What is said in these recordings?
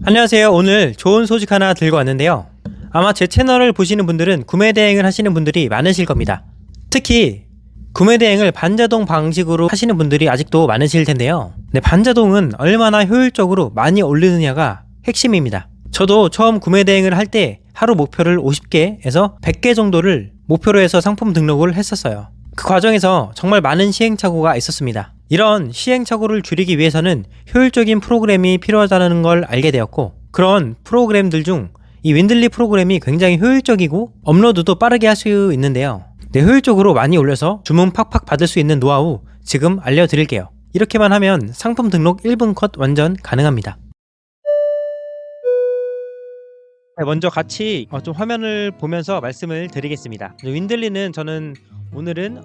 안녕하세요. 오늘 좋은 소식 하나 들고 왔는데요. 아마 제 채널을 보시는 분들은 구매 대행을 하시는 분들이 많으실 겁니다. 특히 구매 대행을 반자동 방식으로 하시는 분들이 아직도 많으실 텐데요. 네, 반자동은 얼마나 효율적으로 많이 올리느냐가 핵심입니다. 저도 처음 구매 대행을 할 때 하루 목표를 50개에서 100개 정도를 목표로 해서 상품 등록을 했었어요. 그 과정에서 정말 많은 시행착오가 있었습니다. 이런 시행착오를 줄이기 위해서는 효율적인 프로그램이 필요하다는 걸 알게 되었고, 그런 프로그램들 중 이 윈들리 프로그램이 굉장히 효율적이고 업로드도 빠르게 할 수 있는데요. 네, 효율적으로 많이 올려서 주문 팍팍 받을 수 있는 노하우 지금 알려드릴게요. 이렇게만 하면 상품 등록 1분 컷 완전 가능합니다. 네, 먼저 같이 좀 화면을 보면서 말씀을 드리겠습니다. 윈들리는 저는 오늘은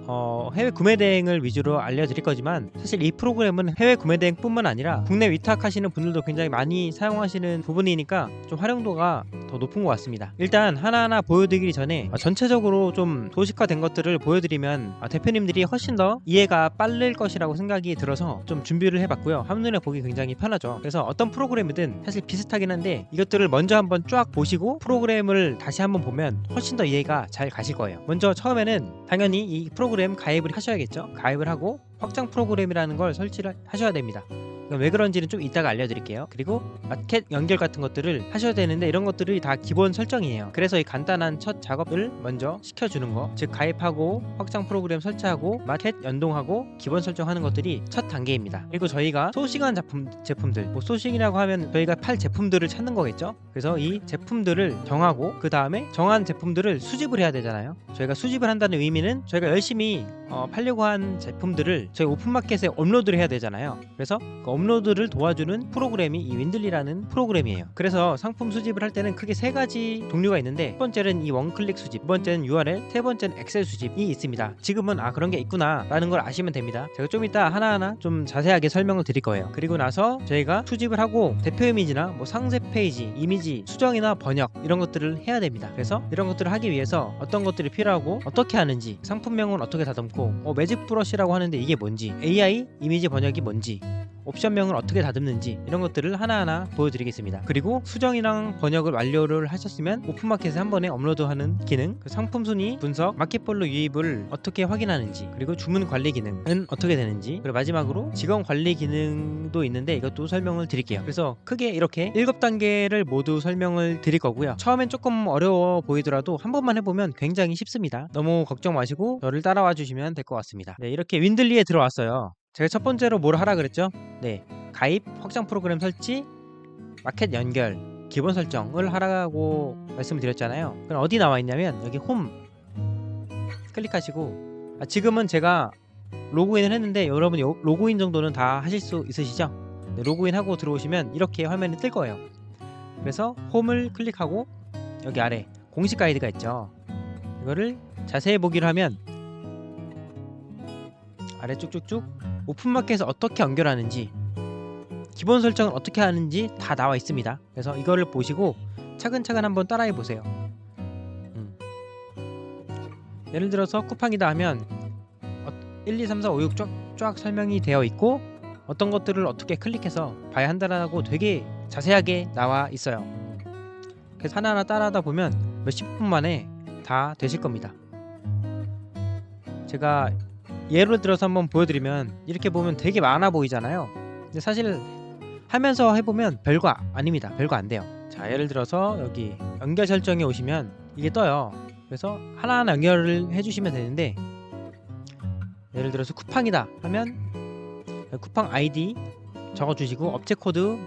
해외 구매 대행을 위주로 알려드릴 거지만, 사실 이 프로그램은 해외 구매 대행 뿐만 아니라 국내 위탁하시는 분들도 굉장히 많이 사용하시는 부분이니까 좀 활용도가 더 높은 것 같습니다. 일단 하나하나 보여드리기 전에 전체적으로 좀 도식화된 것들을 보여드리면 대표님들이 훨씬 더 이해가 빠를 것이라고 생각이 들어서 좀 준비를 해봤고요. 한눈에 보기 굉장히 편하죠. 그래서 어떤 프로그램이든 사실 비슷하긴 한데, 이것들을 먼저 한번 쫙 보시고 프로그램을 다시 한번 보면 훨씬 더 이해가 잘 가실 거예요. 먼저 처음에는 당연히 이 프로그램 가입을 하셔야겠죠. 가입을 하고 확장 프로그램이라는 걸 설치를 하셔야 됩니다. 왜 그런지는 좀 이따가 알려드릴게요. 그리고 마켓 연결 같은 것들을 하셔야 되는데, 이런 것들이 다 기본 설정이에요. 그래서 이 간단한 첫 작업을 먼저 시켜주는 거, 즉 가입하고 확장 프로그램 설치하고 마켓 연동하고 기본 설정하는 것들이 첫 단계입니다. 그리고 저희가 소싱한 제품들, 소싱이라고 하면 저희가 팔 제품들을 찾는 거겠죠. 그래서 이 제품들을 정하고 그 다음에 정한 제품들을 수집을 해야 되잖아요. 저희가 수집을 한다는 의미는 저희가 열심히 팔려고 한 제품들을 저희 오픈마켓에 업로드를 해야 되잖아요. 그래서 그 업로드를 도와주는 프로그램이 이 윈들리라는 프로그램이에요. 그래서 상품 수집을 할 때는 크게 세 가지 종류가 있는데, 첫 번째는 이 원클릭 수집, 두 번째는 URL, 세 번째는 엑셀 수집이 있습니다. 지금은 그런 게 있구나 라는 걸 아시면 됩니다. 제가 좀 이따 하나하나 좀 자세하게 설명을 드릴 거예요. 그리고 나서 저희가 수집을 하고 대표 이미지나 상세 페이지, 이미지 수정이나 번역 이런 것들을 해야 됩니다. 그래서 이런 것들을 하기 위해서 어떤 것들이 필요하고 어떻게 하는지, 상품명은 어떻게 다듬고, 매직 브러쉬라고 하는데 이게 뭔지, AI 이미지 번역이 뭔지, 옵션명을 어떻게 다듬는지, 이런 것들을 하나하나 보여드리겠습니다. 그리고 수정이랑 번역을 완료를 하셨으면 오픈마켓에 한 번에 업로드하는 기능, 그 상품 순위 분석, 마켓볼로 유입을 어떻게 확인하는지, 그리고 주문 관리 기능은 어떻게 되는지, 그리고 마지막으로 직원 관리 기능도 있는데 이것도 설명을 드릴게요. 그래서 크게 이렇게 7단계를 모두 설명을 드릴 거고요. 처음엔 조금 어려워 보이더라도 한 번만 해보면 굉장히 쉽습니다. 너무 걱정 마시고 저를 따라와 주시면 될 것 같습니다. 네, 이렇게 윈들리에 들어왔어요. 제가 첫 번째로 뭘 하라 그랬죠? 네, 가입, 확장 프로그램 설치, 마켓 연결, 기본 설정을 하라고 말씀을 드렸잖아요. 그럼 어디 나와 있냐면 여기 홈 클릭하시고, 지금은 제가 로그인을 했는데 여러분이 로그인 정도는 다 하실 수 있으시죠? 네, 로그인하고 들어오시면 이렇게 화면이 뜰 거예요. 그래서 홈을 클릭하고 여기 아래 공식 가이드가 있죠. 이거를 자세히 보기로 하면 아래 쭉쭉쭉 오픈마켓에서 어떻게 연결하는지, 기본 설정을 어떻게 하는지 다 나와 있습니다. 그래서 이거를 보시고 차근차근 한번 따라해 보세요. 예를 들어서 쿠팡이다 하면 1, 2, 3, 4, 5, 6 쫙 설명이 되어 있고, 어떤 것들을 어떻게 클릭해서 봐야 한다라고 되게 자세하게 나와 있어요. 그래서 하나하나 따라하다 보면 몇십 분 만에 다 되실 겁니다. 제가 예를 들어서 한번 보여드리면, 이렇게 보면 되게 많아 보이잖아요. 근데 사실 하면서 해보면 별거 아닙니다. 별거 안 돼요. 자, 예를 들어서 여기 연결 설정에 오시면 이게 떠요. 그래서 하나하나 연결을 해주시면 되는데, 예를 들어서 쿠팡이다 하면 쿠팡 아이디 적어주시고 업체 코드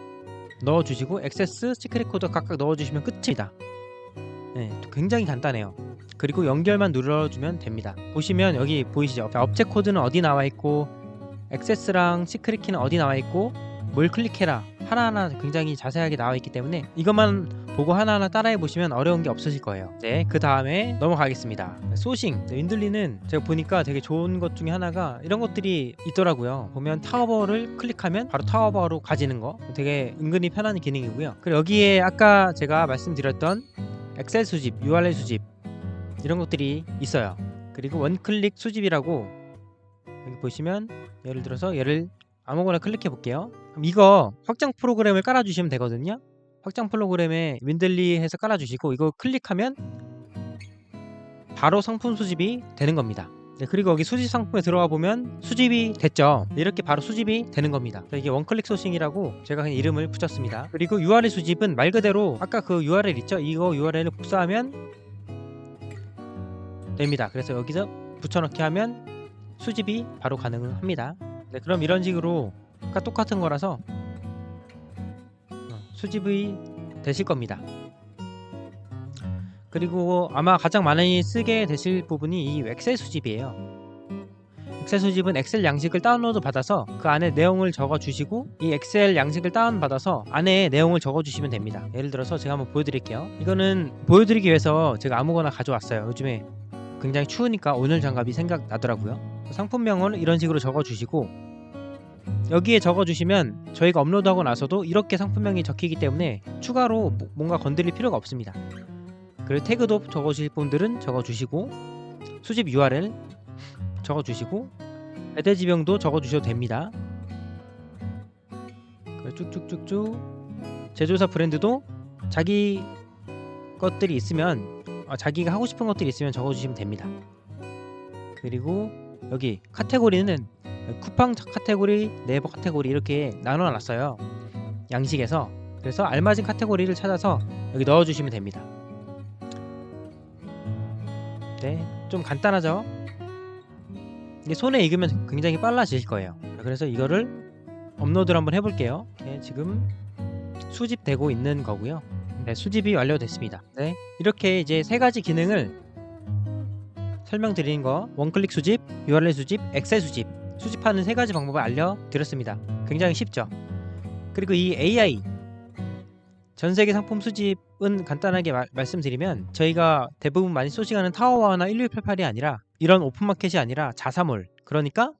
넣어주시고 액세스, 시크릿 코드 각각 넣어주시면 끝입니다. 네, 굉장히 간단해요. 그리고 연결만 눌러주면 됩니다. 보시면 여기 보이시죠? 자, 업체 코드는 어디 나와 있고, 액세스랑 시크릿 키는 어디 나와 있고, 뭘 클릭해라, 하나하나 굉장히 자세하게 나와 있기 때문에 이것만 보고 하나하나 따라해 보시면 어려운 게 없으실 거예요. 네, 그 다음에 넘어가겠습니다. 소싱, 윈들리는 제가 보니까 되게 좋은 것 중에 하나가 이런 것들이 있더라고요. 보면 타워버를 클릭하면 바로 타워버로 가지는 거, 되게 은근히 편한 기능이고요. 그리고 여기에 아까 제가 말씀드렸던 엑셀 수집, URL 수집, 이런 것들이 있어요. 그리고 원클릭 수집이라고 여기 보시면, 예를 들어서 얘를 아무거나 클릭해 볼게요. 그럼 이거 확장 프로그램을 깔아주시면 되거든요. 확장 프로그램에 윈들리 해서 깔아주시고 이거 클릭하면 바로 상품 수집이 되는 겁니다. 네, 그리고 여기 수집 상품에 들어가 보면 수집이 됐죠. 이렇게 바로 수집이 되는 겁니다. 이게 원클릭 소싱이라고 제가 그냥 이름을 붙였습니다. 그리고 URL 수집은 말 그대로 아까 그 URL 있죠? 이거 URL을 복사하면 됩니다. 그래서 여기서 붙여넣기 하면 수집이 바로 가능합니다. 네, 그럼 이런 식으로 아까 똑같은 거라서 수집이 되실 겁니다. 그리고 아마 가장 많이 쓰게 되실 부분이 이 엑셀 수집이에요. 엑셀 수집은 엑셀 양식을 다운로드 받아서 그 안에 내용을 적어 주시고 이 엑셀 양식을 다운받아서 안에 내용을 적어 주시면 됩니다. 예를 들어서 제가 한번 보여드릴게요. 이거는 보여드리기 위해서 제가 아무거나 가져왔어요. 요즘에 굉장히 추우니까 온열 장갑이 생각나더라고요. 상품명을 이런 식으로 적어 주시고 여기에 적어 주시면 저희가 업로드하고 나서도 이렇게 상품명이 적히기 때문에 추가로 뭔가 건드릴 필요가 없습니다. 그리고 태그도 적어주실 분들은 적어주시고 수집 URL 적어주시고 배대지명도 적어주셔도 됩니다. 쭉쭉쭉쭉 제조사 브랜드도 자기 것들이 있으면 자기가 하고 싶은 것들이 있으면 적어주시면 됩니다. 그리고 여기 카테고리는 쿠팡 카테고리, 네이버 카테고리 이렇게 나눠놨어요. 양식에서. 그래서 알맞은 카테고리를 찾아서 여기 넣어주시면 됩니다. 네, 좀 간단하죠? 이게 손에 익으면 굉장히 빨라지실 거예요. 그래서 이거를 업로드를 한번 해볼게요. 네, 지금 수집되고 있는 거고요. 네, 수집이 완료됐습니다. 네, 이렇게 이제 세 가지 기능을 설명드리는 거 원클릭 수집, URL 수집, 엑셀 수집 수집하는 세 가지 방법을 알려드렸습니다. 굉장히 쉽죠? 그리고 이 AI 전세계 상품 수집은 간단하게 말씀드리면 저희가 대부분 많이 소싱하는 타워와나 1188이 아니라 이런 오픈마켓이 아니라 자사몰 그러니까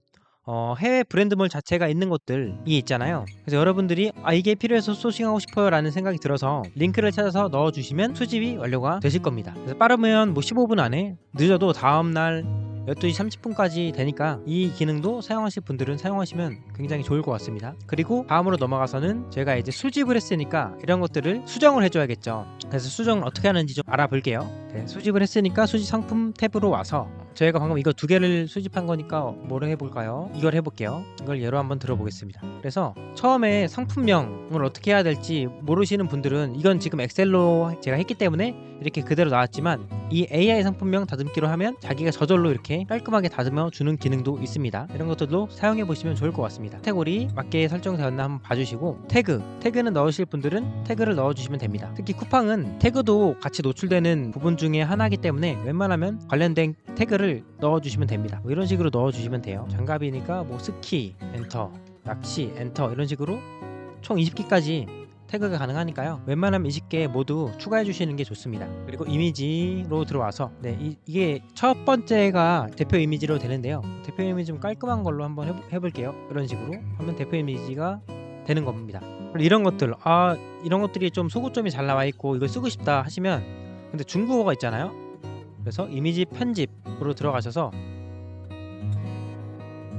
해외 브랜드몰 자체가 있는 곳들이 있잖아요. 그래서 여러분들이 이게 필요해서 소싱하고 싶어요 라는 생각이 들어서 링크를 찾아서 넣어주시면 수집이 완료가 되실 겁니다. 그래서 빠르면 뭐 15분 안에 늦어도 다음날 12시 30분까지 되니까 이 기능도 사용하실 분들은 사용하시면 굉장히 좋을 것 같습니다. 그리고 다음으로 넘어가서는 제가 이제 수집을 했으니까 이런 것들을 수정을 해줘야겠죠. 그래서 수정을 어떻게 하는지 좀 알아볼게요. 네, 수집을 했으니까 수집 상품 탭으로 와서 저희가 방금 이거 두 개를 수집한 거니까 뭐를 해볼까요? 이걸 해볼게요. 이걸 예로 한번 들어보겠습니다. 그래서 처음에 상품명을 어떻게 해야 될지 모르시는 분들은 이건 지금 엑셀로 제가 했기 때문에 이렇게 그대로 나왔지만 이 AI 상품명 다듬기로 하면 자기가 저절로 이렇게 깔끔하게 다듬어 주는 기능도 있습니다. 이런 것들도 사용해 보시면 좋을 것 같습니다. 카테고리 맞게 설정되었나 한번 봐주시고 태그는 넣으실 분들은 태그를 넣어주시면 됩니다. 특히 쿠팡은 태그도 같이 노출되는 부분 중에 하나이기 때문에 웬만하면 관련된 태그를 넣어주시면 됩니다. 뭐 이런 식으로 넣어주시면 돼요. 장갑이니까 뭐 스키 엔터, 낚시 엔터 이런 식으로 총 20개까지 태그가 가능하니까요. 웬만하면 20개 모두 추가해 주시는 게 좋습니다. 그리고 이미지로 들어와서 이게 첫 번째가 대표 이미지로 되는데요. 대표 이미지 좀 깔끔한 걸로 한번 해볼게요. 이런 식으로 하면 대표 이미지가 되는 겁니다. 그리고 이런 것들 이런 것들이 좀 소구점이 잘 나와 있고 이걸 쓰고 싶다 하시면 근데 중국어가 있잖아요. 그래서 이미지 편집으로 들어가셔서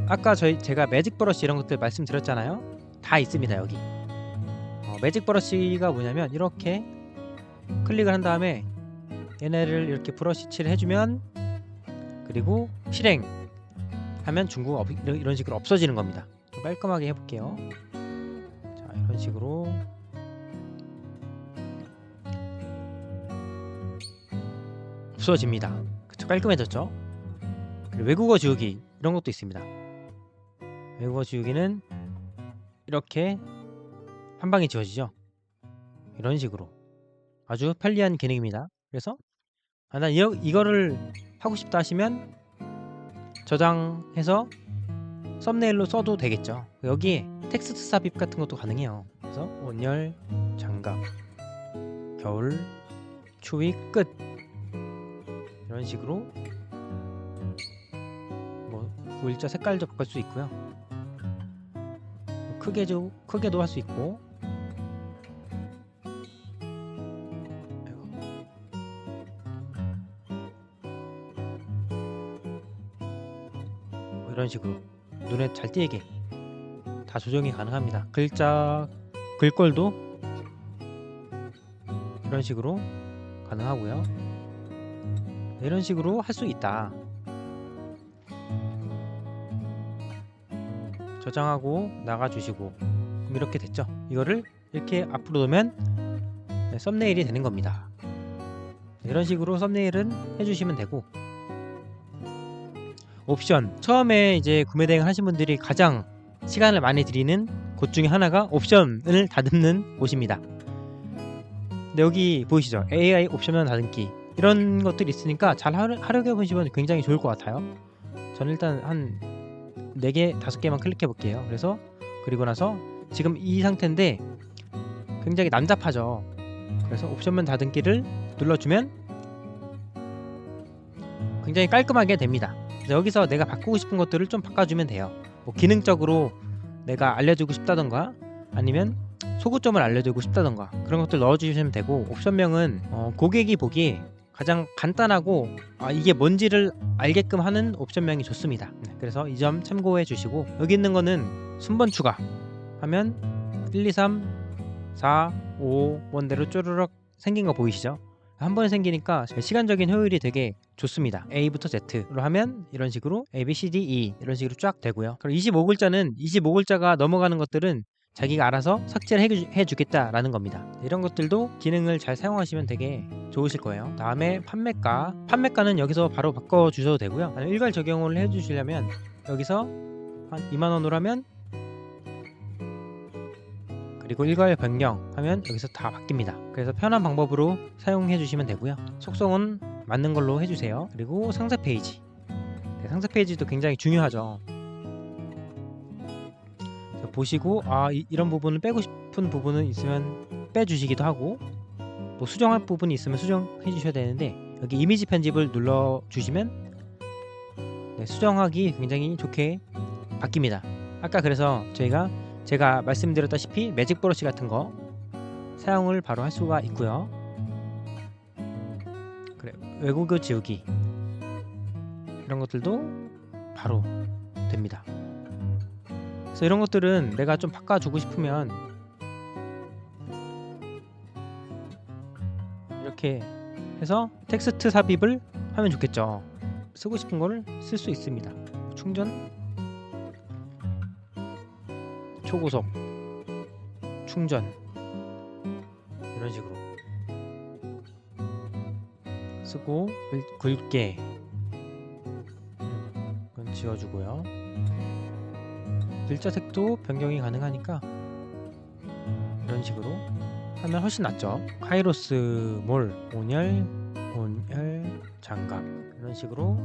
아까 제가 매직 브러쉬 이런 것들 말씀드렸잖아요. 다 있습니다. 여기 매직 브러쉬가 뭐냐면 이렇게 클릭을 한 다음에 얘네를 이렇게 브러쉬 칠을 해주면 그리고 실행하면 중국어 이런 식으로 없어지는 겁니다. 좀 깔끔하게 해볼게요. 자, 이런 식으로 없어집니다. 그쵸, 깔끔해졌죠? 그리고 외국어 지우기 이런 것도 있습니다. 외국어 지우기는 이렇게 한 방에 지워지죠. 이런 식으로 아주 편리한 기능입니다. 그래서 난 이거를 하고 싶다 하시면 저장해서 썸네일로 써도 되겠죠. 여기에 텍스트 삽입 같은 것도 가능해요. 그래서 온열 장갑 겨울 추위 끝 이런 식으로 뭐 글자 색깔도 바꿀 수 있고요. 크게도 할 수 있고 이런 식으로 눈에 잘 띄게 다 조정이 가능합니다. 글꼴도 이런 식으로 가능하고요. 이런 식으로 할 수 있다. 저장하고 나가주시고, 그럼 이렇게 됐죠. 이거를 이렇게 앞으로 놓으면 썸네일이 되는 겁니다. 이런 식으로 썸네일은 해주시면 되고, 옵션, 처음에 이제 구매 대행 하신 분들이 가장 시간을 많이 들이는 곳 중에 하나가 옵션을 다듬는 곳입니다. 근데 여기 보이시죠? AI 옵션을 다듬기, 이런 것들이 있으니까 잘 활용해 보시면 굉장히 좋을 것 같아요. 저는 일단 한 4개, 5개만 클릭해 볼게요. 그래서 그리고 나서 지금 이 상태인데 굉장히 난잡하죠. 그래서 옵션만 다듬기를 눌러주면 굉장히 깔끔하게 됩니다. 여기서 내가 바꾸고 싶은 것들을 좀 바꿔주면 돼요. 뭐 기능적으로 내가 알려주고 싶다던가, 아니면 소구점을 알려주고 싶다던가, 그런 것들 넣어주시면 되고, 옵션명은 고객이 보기에 가장 간단하고 이게 뭔지를 알게끔 하는 옵션명이 좋습니다. 그래서 이 점 참고해 주시고, 여기 있는 거는 순번 추가 하면 1, 2, 3, 4, 5 원대로 쪼르륵 생긴 거 보이시죠? 한 번에 생기니까 시간적인 효율이 되게 좋습니다. A부터 Z로 하면 이런 식으로 A, B, C, D, E 이런 식으로 쫙 되고요. 그럼 25글자는 25글자가 넘어가는 것들은 자기가 알아서 삭제를 해주겠다라는 겁니다. 이런 것들도 기능을 잘 사용하시면 되게 좋으실 거예요. 다음에 판매가는 여기서 바로 바꿔주셔도 되고요. 일괄 적용을 해주시려면 여기서 한 2만원으로 하면, 그리고 일괄 변경하면 여기서 다 바뀝니다. 그래서 편한 방법으로 사용해 주시면 되고요. 속성은 맞는 걸로 해주세요. 그리고 상세 페이지, 상세 페이지도 굉장히 중요하죠. 보시고 이런 부분을 빼고 싶은 부분은 있으면 빼주시기도 하고, 뭐 수정할 부분이 있으면 수정해 주셔야 되는데, 여기 이미지 편집을 눌러 주시면 수정하기 굉장히 좋게 바뀝니다. 아까 그래서 제가 말씀드렸다시피 매직 브러쉬 같은 거 사용을 바로 할 수가 있고요. 그래, 외국어 지우기 이런 것들도 바로 됩니다. 그래서 이런 것들은 내가 좀 바꿔주고 싶으면 이렇게 해서 텍스트 삽입을 하면 좋겠죠. 쓰고 싶은 거를 쓸 수 있습니다. 충전, 초고속, 충전, 이런 식으로 쓰고, 굵게 이건 지워주고요. 글자 색도 변경이 가능하니까 이런 식으로 하면 훨씬 낫죠. 카이로스 몰, 온열, 장갑, 이런 식으로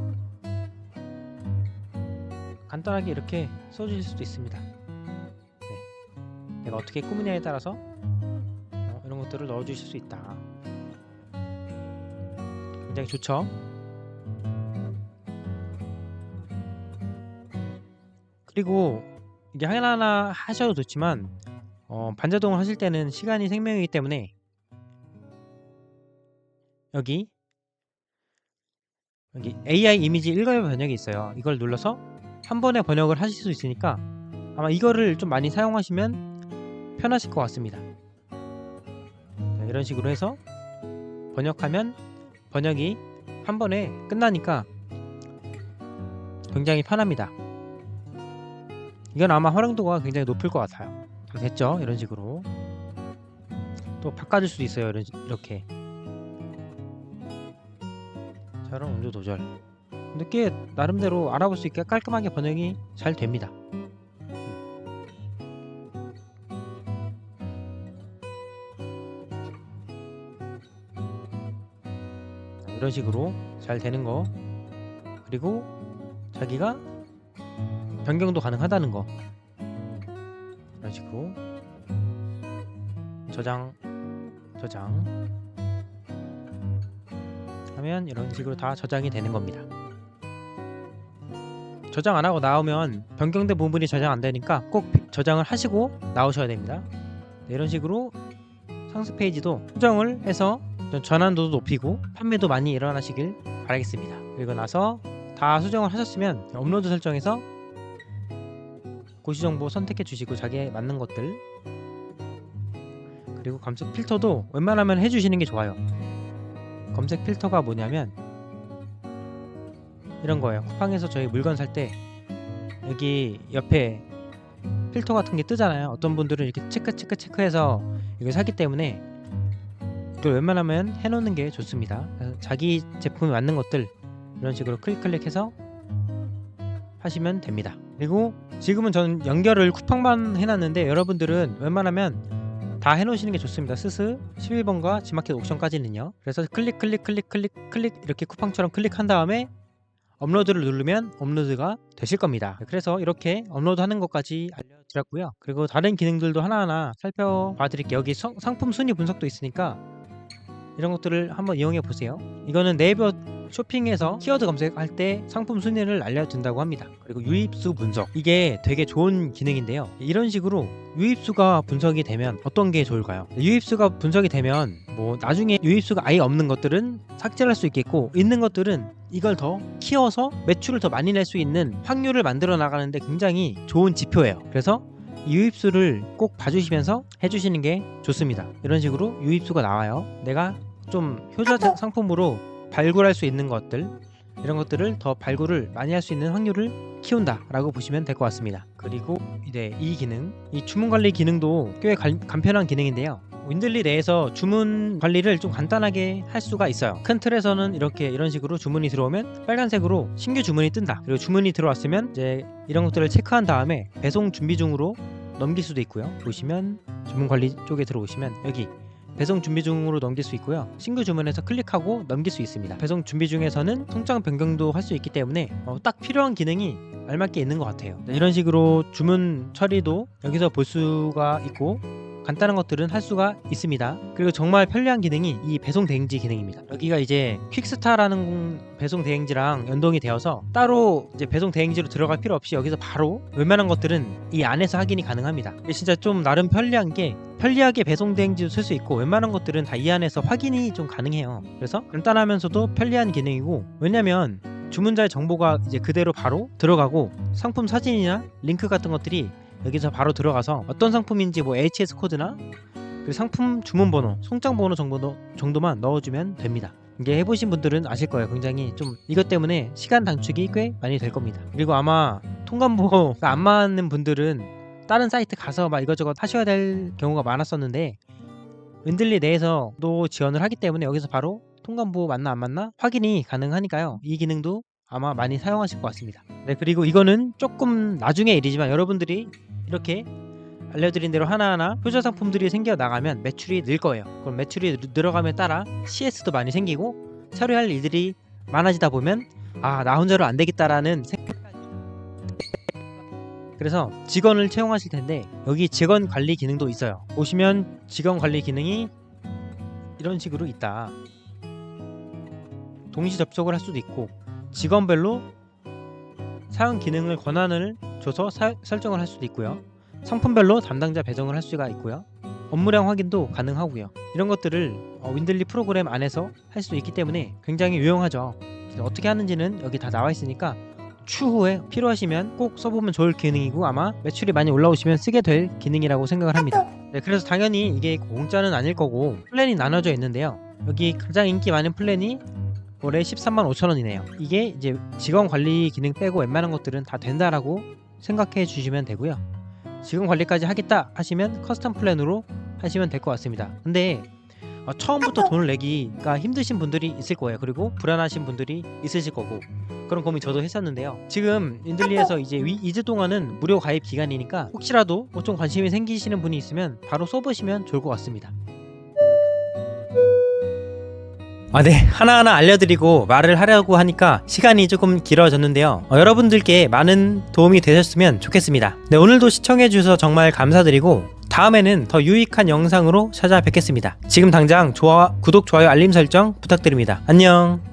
간단하게 이렇게 써주실 수도 있습니다. 내가 어떻게 꾸미냐에 따라서 이런 것들을 넣어주실 수 있다. 굉장히 좋죠. 그리고 이게 하나하나 하셔도 좋지만 반자동을 하실 때는 시간이 생명이기 때문에 여기 AI 이미지 일괄 번역이 있어요. 이걸 눌러서 한 번에 번역을 하실 수 있으니까 아마 이거를 좀 많이 사용하시면 편하실 것 같습니다. 자, 이런 식으로 해서 번역하면 번역이 한 번에 끝나니까 굉장히 편합니다. 이건 아마 활용도가 굉장히 높을 것 같아요. 됐죠? 이런 식으로 또 바꿔줄 수도 있어요. 이렇게 저런 온도 조절, 근데 꽤 나름대로 알아볼 수 있게 깔끔하게 번역이 잘 됩니다. 이런 식으로 잘 되는 거, 그리고 자기가 변경도 가능하다는 거, 이런 식으로 저장 하면 이런 식으로 다 저장이 되는 겁니다. 저장 안 하고 나오면 변경된 부분이 저장 안 되니까 꼭 저장을 하시고 나오셔야 됩니다. 이런 식으로 상세 페이지도 수정을 해서 전환도도 높이고 판매도 많이 일어나시길 바라겠습니다. 그리고 나서 다 수정을 하셨으면 업로드 설정에서 고시 정보 선택해 주시고 자기에 맞는 것들, 그리고 검색 필터도 웬만하면 해주시는 게 좋아요. 검색 필터가 뭐냐면 이런 거예요. 쿠팡에서 저희 물건 살 때 여기 옆에 필터 같은 게 뜨잖아요. 어떤 분들은 이렇게 체크해서 이걸 사기 때문에 이걸 웬만하면 해놓는 게 좋습니다. 그래서 자기 제품에 맞는 것들 이런 식으로 클릭해서 하시면 됩니다. 그리고 지금은 저는 연결을 쿠팡만 해놨는데 여러분들은 웬만하면 다 해놓으시는 게 좋습니다. 스스 11번과 지마켓 옥션까지는요. 그래서 클릭 이렇게 쿠팡처럼 클릭한 다음에 업로드를 누르면 업로드가 되실 겁니다. 그래서 이렇게 업로드하는 것까지 알려드렸고요. 그리고 다른 기능들도 하나하나 살펴봐 드릴게요. 여기 상품 순위 분석도 있으니까 이런 것들을 한번 이용해 보세요. 이거는 네이버 쇼핑에서 키워드 검색할 때 상품 순위를 알려준다고 합니다. 그리고 유입수 분석, 이게 되게 좋은 기능인데요. 이런 식으로 유입수가 분석이 되면 어떤 게 좋을까요? 유입수가 분석이 되면 뭐 나중에 유입수가 아예 없는 것들은 삭제를 할 수 있겠고, 있는 것들은 이걸 더 키워서 매출을 더 많이 낼 수 있는 확률을 만들어 나가는데 굉장히 좋은 지표예요. 그래서 유입수를 꼭 봐주시면서 해주시는 게 좋습니다. 이런 식으로 유입수가 나와요. 내가 좀 효자 상품으로 발굴할 수 있는 것들, 이런 것들을 더 발굴을 많이 할 수 있는 확률을 키운다 라고 보시면 될 것 같습니다. 그리고 이제 이 기능, 이 주문 관리 기능도 꽤 간편한 기능인데요. 윈들리 내에서 주문 관리를 좀 간단하게 할 수가 있어요. 큰 틀에서는 이런 식으로 주문이 들어오면 빨간색으로 신규 주문이 뜬다. 그리고 주문이 들어왔으면 이제 이런 것들을 체크한 다음에 배송 준비 중으로 넘길 수도 있고요. 보시면 주문 관리 쪽에 들어오시면 여기 배송 준비 중으로 넘길 수 있고요. 신규 주문에서 클릭하고 넘길 수 있습니다. 배송 준비 중에서는 통장 변경도 할 수 있기 때문에 딱 필요한 기능이 알맞게 있는 것 같아요. 이런 식으로 주문 처리도 여기서 볼 수가 있고 간단한 것들은 할 수가 있습니다. 그리고 정말 편리한 기능이 이 배송 대행지 기능입니다. 여기가 이제 퀵스타라는 배송 대행지랑 연동이 되어서 따로 이제 배송 대행지로 들어갈 필요 없이 여기서 바로 웬만한 것들은 이 안에서 확인이 가능합니다. 진짜 좀 나름 편리한 게, 편리하게 배송 대행지도 쓸 수 있고 웬만한 것들은 다 이 안에서 확인이 좀 가능해요. 그래서 간단하면서도 편리한 기능이고, 왜냐면 주문자의 정보가 이제 그대로 바로 들어가고 상품 사진이나 링크 같은 것들이 여기서 바로 들어가서 어떤 상품인지 뭐 HS 코드나 그리고 상품 주문 번호, 송장 번호 정도만 넣어주면 됩니다. 이게 해보신 분들은 아실 거예요. 굉장히 좀 이것 때문에 시간 단축이 꽤 많이 될 겁니다. 그리고 아마 통관부가 안 맞는 분들은 다른 사이트 가서 막 이것저것 하셔야 될 경우가 많았었는데, 윈들리 내에서도 지원을 하기 때문에 여기서 바로 통관부 맞나 안 맞나 확인이 가능하니까요. 이 기능도 아마 많이 사용하실 것 같습니다. 네, 그리고 이거는 조금 나중의 일이지만 여러분들이 이렇게 알려드린 대로 하나하나 효자 상품들이 생겨 나가면 매출이 늘 거예요. 그럼 매출이 늘어감에 따라 CS도 많이 생기고 처리할 일들이 많아지다 보면 나 혼자로 안 되겠다라는 생각이, 그래서 직원을 채용하실 텐데 여기 직원 관리 기능도 있어요. 보시면 직원 관리 기능이 이런 식으로 있다. 동시 접속을 할 수도 있고 직원별로 사용 기능을 권한을 줘서 설정을 할 수도 있고요. 상품별로 담당자 배정을 할 수가 있고요. 업무량 확인도 가능하고요. 이런 것들을 윈들리 프로그램 안에서 할 수 있기 때문에 굉장히 유용하죠. 어떻게 하는지는 여기 다 나와 있으니까 추후에 필요하시면 꼭 써보면 좋을 기능이고 아마 매출이 많이 올라오시면 쓰게 될 기능이라고 생각을 합니다. 네, 그래서 당연히 이게 공짜는 아닐 거고 플랜이 나눠져 있는데요. 여기 가장 인기 많은 플랜이 올해 135,000원이네요. 이게 이제 직원 관리 기능 빼고 웬만한 것들은 다 된다라고 생각해 주시면 되고요. 직원 관리까지 하겠다 하시면 커스텀 플랜으로 하시면 될 것 같습니다. 근데 처음부터 돈을 내기가 힘드신 분들이 있을 거예요. 그리고 불안하신 분들이 있으실 거고, 그런 고민 저도 했었는데요. 지금 윈들리에서 이제 2주 동안은 무료 가입 기간이니까 혹시라도 좀 관심이 생기시는 분이 있으면 바로 써보시면 좋을 것 같습니다. 네, 하나하나 알려드리고 말을 하려고 하니까 시간이 조금 길어졌는데요. 여러분들께 많은 도움이 되셨으면 좋겠습니다. 네, 오늘도 시청해주셔서 정말 감사드리고 다음에는 더 유익한 영상으로 찾아뵙겠습니다. 지금 당장 구독, 좋아요, 알림 설정 부탁드립니다. 안녕.